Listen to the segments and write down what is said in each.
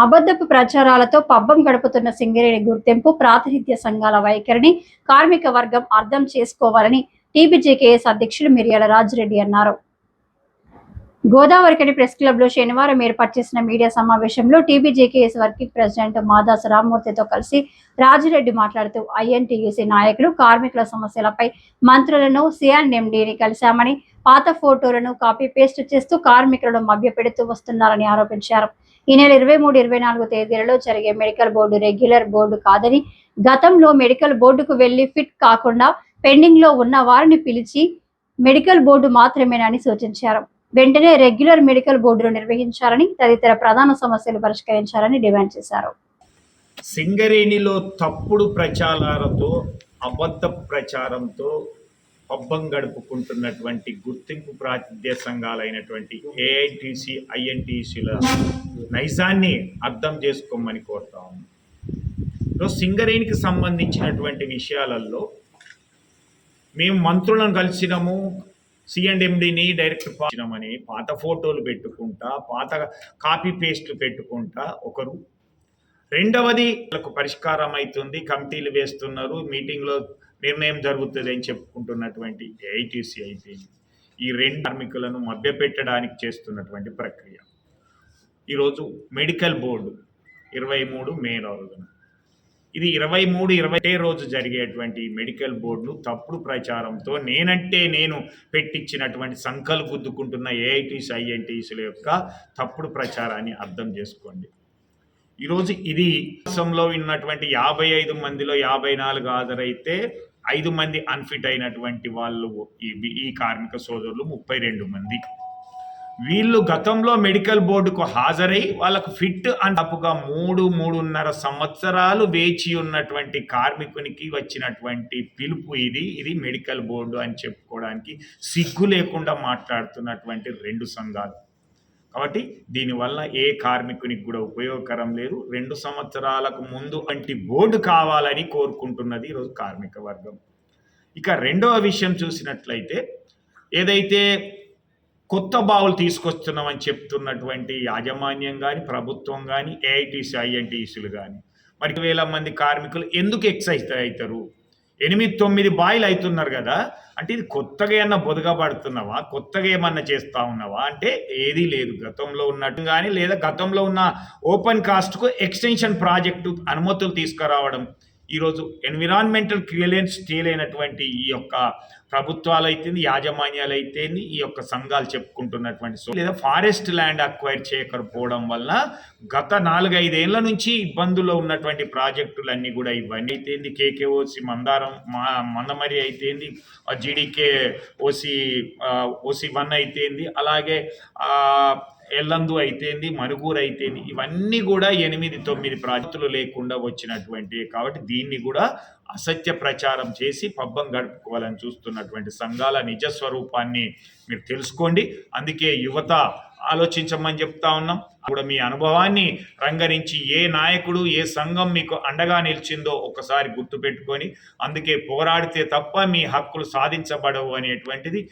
అబద్ధపు ప్రచారాలతో పబ్బం గడుపుతున్న సింగరేణి గుర్తింపు ప్రాతినిధ్య సంఘాల వైఖరిని కార్మిక వర్గం అర్థం చేసుకోవాలని టీబీజేకేఎస్ అధ్యక్షులు మిర్యాల రాజిరెడ్డి అన్నారు. గోదావరికని ప్రెస్ క్లబ్ లో శనివారం ఏర్పాటు చేసిన మీడియా సమావేశంలో టీబీజేకేఎస్ వర్కింగ్ ప్రెసిడెంట్ మాదాసు రామ్మూర్తితో కలిసి రాజిరెడ్డి మాట్లాడుతూ ఐఎన్టీయూసీ నాయకులు కార్మికుల సమస్యలపై మంత్రులను సిఎన్ఎండీని కలిశామని, పాత ఫోటోలను కాపీ పేస్ట్ చేస్తూ కార్మికులను మభ్యపెడుతూ వస్తున్నారని ఆరోపించారు. ఈ నెల 23-24 తేదీలలో జరిగే మెడికల్ బోర్డు రెగ్యులర్ బోర్డు కాదని, గతంలో మెడికల్ బోర్డుకు వెళ్లి ఫిట్ కాకుండా పెండింగ్ లో ఉన్న వారిని పిలిచి మెడికల్ బోర్డు మాత్రమేనని సూచించారు. వెంటనే రెగ్యులర్ మెడికల్ బోర్డును నిర్వహించాలని, తదితర ప్రధాన సమస్యలు పరిష్కరించాలని డిమాండ్ చేశారు. సింగరేణిలో తప్పుడు ప్రచారాలతో, అబద్ధ ప్రచారంతో పబ్బం గడుపుకుంటున్నటువంటి గుర్తింపు ప్రాతినిధ్య సంఘాలైనటువంటి ఏఐటీసీ, ఐఎన్టీసీల నైజాన్ని అర్థం చేసుకోమని కోరుతా ఉన్నాం. సింగరేణికి సంబంధించినటువంటి విషయాలలో మేము మంత్రులను కలిసినాము, సిఎండ్ఎండిని డైరెక్ట్ పాచినామని పాత ఫోటోలు పెట్టుకుంటా, పాత కాపీ పేస్ట్లు పెట్టుకుంటా ఒకరు. రెండవది వాళ్ళకు పరిష్కారం అవుతుంది, కమిటీలు వేస్తున్నారు, మీటింగ్లో నిర్ణయం జరుగుతుంది అని చెప్పుకుంటున్నటువంటి ఏఐటీసీ అయితే ఈ రెండు కార్మికులను మభ్యపెట్టడానికి చేస్తున్నటువంటి ప్రక్రియ. ఈరోజు మెడికల్ బోర్డు 23 మే రోజున, ఇది 23-20 రోజు జరిగేటువంటి మెడికల్ బోర్డును తప్పుడు ప్రచారంతో నేనంటే నేను పెట్టించినటువంటి సంకలు గుద్దుకుంటున్న ఏఐటీసీ, ఐఎన్టీసీల యొక్క తప్పుడు ప్రచారాన్ని అర్థం చేసుకోండి. ఈరోజు ఇది దేశంలో ఉన్నటువంటి 55 మందిలో 54 హాజరైతే 5 మంది అన్ఫిట్ అయినటువంటి వాళ్ళు ఈ కార్మిక సోదరులు 32 మంది. వీళ్ళు గతంలో మెడికల్ బోర్డుకు హాజరై వాళ్ళకు ఫిట్ అండ్ అప్పుగా 3-3.5 సంవత్సరాలు వేచి ఉన్నటువంటి కార్మికునికి వచ్చినటువంటి పిలుపు ఇది మెడికల్ బోర్డు అని చెప్పుకోవడానికి సిగ్గు లేకుండా మాట్లాడుతున్నటువంటి రెండు సంఘాలు. కాబట్టి దీనివల్ల ఏ కార్మికునికి కూడా ఉపయోగకరం లేదు. 2 సంవత్సరాలకు ముందు వంటి బోర్డు కావాలని కోరుకుంటున్నది ఈరోజు కార్మిక వర్గం. ఇక రెండవ విషయం చూసినట్లయితే, ఏదైతే కొత్త బావులు తీసుకొస్తున్నామని చెప్తున్నటువంటి యాజమాన్యం కానీ, ప్రభుత్వం కానీ, ఏఐటీసీ, ఐఎన్టీసీలు కానీ, మరి 1,000 మంది కార్మికులు ఎందుకు ఎక్సైజ్ అవుతారు? 8-9 బాయిలు అవుతున్నారు కదా, అంటే ఇది కొత్తగా ఏమన్నా బొదగబడుతున్నావా, కొత్తగా ఏమన్నా చేస్తూ ఉన్నావా అంటే ఏదీ లేదు. గతంలో ఉన్నట్టు కానీ, లేదా గతంలో ఉన్న ఓపెన్ కాస్ట్కు ఎక్స్టెన్షన్ ప్రాజెక్టు అనుమతులు తీసుకురావడం, ఈరోజు ఎన్విరాన్మెంటల్ క్లియరెన్స్ తేలైనటువంటి ఈ యొక్క ప్రభుత్వాలు అయితేంది, యాజమాన్యాలు అయితేంది, ఈ యొక్క సంఘాలు చెప్పుకుంటున్నటువంటి లేదా ఫారెస్ట్ ల్యాండ్ అక్వైర్ చేయకపోవడం వల్ల గత 4-5 ఏళ్ల నుంచి ఇబ్బందుల్లో ఉన్నటువంటి ప్రాజెక్టులన్నీ కూడా ఇవన్నీ అయితేంది, కేకేఓసి మందమరి అయితేంది, జీడీకే ఓసి 1 అయితేంది, అలాగే ఎల్లందు అయితేంది, మనుగూరు అయితేంది, ఇవన్నీ కూడా 8-9 ప్రాజెక్టులు లేకుండా వచ్చినటువంటి. కాబట్టి దీన్ని కూడా అసత్య ప్రచారం చేసి పబ్బం గడుపుకోవాలని చూస్తున్నటువంటి సంఘాల నిజ స్వరూపాన్ని మీరు తెలుసుకోండి. అందుకే యువత ఆలోచించమని చెప్తా ఉన్నాం. కూడా మీ అనుభవాన్ని రంగరించి ఏ నాయకుడు, ఏ సంఘం మీకు అండగా నిలిచిందో ఒకసారి గుర్తుపెట్టుకొని, అందుకే పోరాడితే తప్ప మీ హక్కులు సాధించబడవు అనేటువంటిది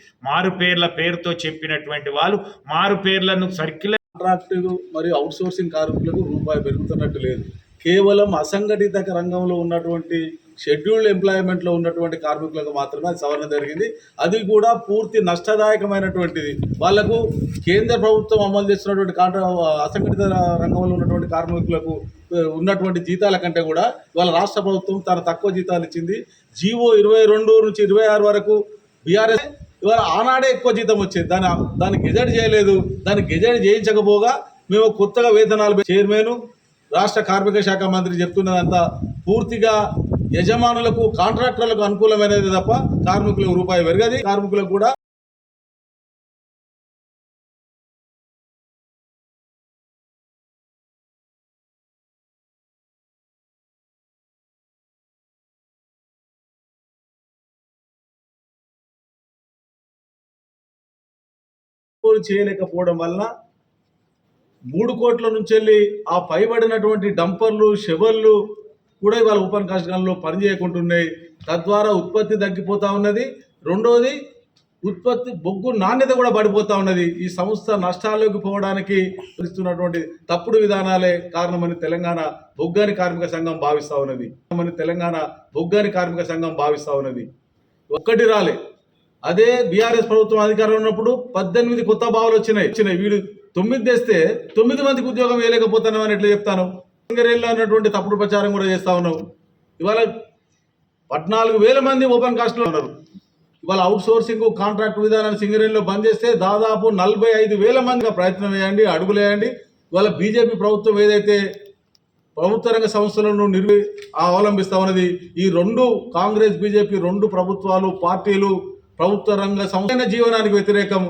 పేరుతో చెప్పినటువంటి వాళ్ళు మారు పేర్లను సర్క్యులర్ కాంట్రాక్టు మరియు అవుట్సోర్సింగ్ కార్మికులకు రూపాయి పెరుగుతున్నట్టు లేదు. కేవలం అసంఘటిత రంగంలో ఉన్నటువంటి షెడ్యూల్డ్ ఎంప్లాయ్మెంట్లో ఉన్నటువంటి కార్మికులకు మాత్రమే అది సవరణ జరిగింది. అది కూడా పూర్తి నష్టదాయకమైనటువంటిది. వాళ్లకు కేంద్ర ప్రభుత్వం అమలు చేస్తున్నటువంటి అసంఘటిత రంగంలో ఉన్నటువంటి కార్మికులకు ఉన్నటువంటి జీతాల కంటే కూడా వాళ్ళ రాష్ట్ర ప్రభుత్వం తన తక్కువ జీతాలు ఇచ్చింది. జీవో 22 నుంచి 26 వరకు బీఆర్ఎస్ ఇవాళ ఆనాడే ఎక్కువ జీతం వచ్చేది. దాన్ని గెజెట్ చేయలేదు. దాన్ని గెజెట్ చేయించకపోగా మేము కొత్తగా వేతనాలు చైర్మన్ రాష్ట్ర కార్మిక శాఖ మంత్రి చెప్తున్నదంతా పూర్తిగా యజమానులకు, కాంట్రాక్టర్లకు అనుకూలమైనది తప్ప కార్మికులకు రూపాయి పెరగది. కార్మికులకు కూడా చేయలేకపోవడం వలన 3 కోట్ల నుంచి వెళ్ళి ఆ పైబడినటువంటి డంపర్లు, షెవర్లు కూడా ఇవాళ ఓపెన్ కాస్ట్ గన్లో పనిచేయకుంటున్నాయి. తద్వారా ఉత్పత్తి తగ్గిపోతూ ఉన్నది. రెండోది ఉత్పత్తి బొగ్గు నాణ్యత కూడా పడిపోతా ఉన్నది. ఈ సంస్థ నష్టాల్లోకి పోవడానికి ఇస్తున్నటువంటి తప్పుడు విధానాలే కారణమని తెలంగాణ బొగ్గాని కార్మిక సంఘం భావిస్తా ఉన్నది. ఒక్కటి రాలే. అదే బీఆర్ఎస్ ప్రభుత్వం అధికారంలో ఉన్నప్పుడు 18 కొత్త బావులు వచ్చినాయి. వీడు 9 తెస్తే 9 మందికి ఉద్యోగం వేయలేకపోతున్నాం అని ఎట్లా చెప్తాను? సింగరేణిలో ఉన్నటువంటి తప్పుడు ప్రచారం కూడా చేస్తా ఉన్నావు. ఇవాళ 14,000 మంది ఓపెన్ కాస్ట్లో ఉన్నారు. ఇవాళ అవుట్ సోర్సింగ్ కాంట్రాక్ట్ విధానాన్ని సింగరేణిలో బంద్ చేస్తే దాదాపు 45,000 మందిగా ప్రయత్నం వేయండి, అడుగులేయండి. ఇవాళ బీజేపీ ప్రభుత్వం ఏదైతే ప్రభుత్వ రంగ సంస్థలను అవలంబిస్తా ఉన్నది, ఈ రెండు కాంగ్రెస్ బీజేపీ రెండు ప్రభుత్వాలు పార్టీలు ప్రభుత్వ రంగ సంస్థ జీవనానికి వ్యతిరేకం.